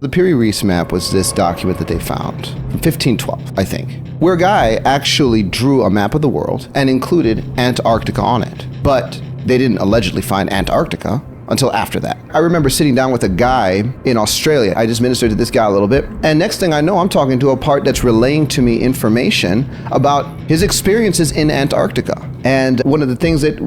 The Piri-Reis map was this document that they found from 1512, I think, where a guy actually drew a map of the world and included Antarctica on it. But they didn't allegedly find Antarctica until after that. I remember sitting down with a guy in Australia. I just ministered to this guy a little bit. And next thing I know, I'm talking to a part that's relaying to me information about his experiences in Antarctica. And one of the things that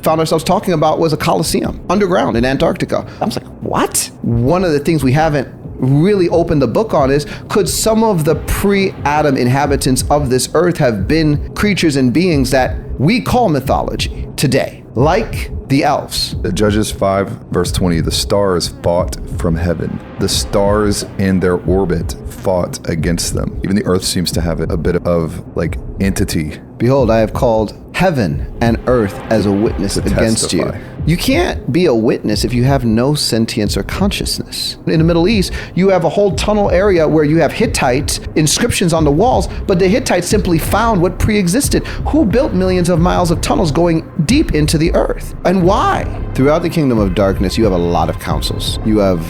found ourselves talking about was a coliseum underground in Antarctica. I was like, what? One of the things we haven't really opened the book on is, could some of the pre-Adam inhabitants of this earth have been creatures and beings that we call mythology today, like the elves? Judges 5 verse 20, the stars fought from heaven. The stars in their orbit fought against them. Even the earth seems to have a bit of like entity. Behold, I have called heaven and earth as a witness against you. You can't be a witness if you have no sentience or consciousness. In the Middle East, you have a whole tunnel area where you have Hittite inscriptions on the walls, but the Hittites simply found what pre-existed. Who built millions of miles of tunnels going deep into the earth? And why? Throughout the kingdom of darkness, you have a lot of councils. You have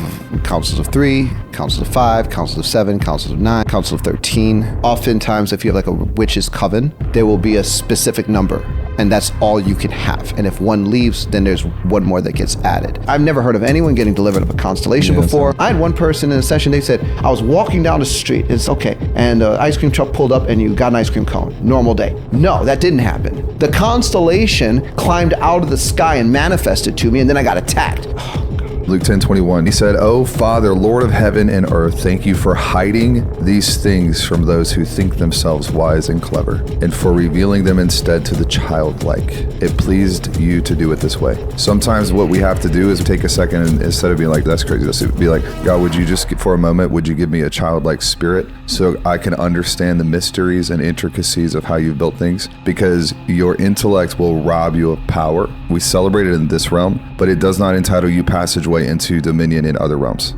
councils of 3, councils of 5, councils of 7, councils of 9, council of 13. Oftentimes, if you have like a witch's coven, there will be a specific number, and that's all you can have. And if one leaves, then there's one more that gets added. I've never heard of anyone getting delivered of a constellation before. I had one person in a session, they said, I was walking down the street, it's okay, and an ice cream truck pulled up and you got an ice cream cone. Normal day. No, that didn't happen. The constellation climbed out of the sky and manifested to me, and then I got attacked. Luke 10:21, he said, "O Father, Lord of heaven and earth, thank you for hiding these things from those who think themselves wise and clever, and for revealing them instead to the childlike. It pleased you to do it this way." Sometimes what we have to do is take a second and instead of being like, that's crazy, let's be like, God, would you just, for a moment, would you give me a childlike spirit so I can understand the mysteries and intricacies of how you've built things? Because your intellect will rob you of power. We celebrate it in this realm, but it does not entitle you passageway into dominion in other realms.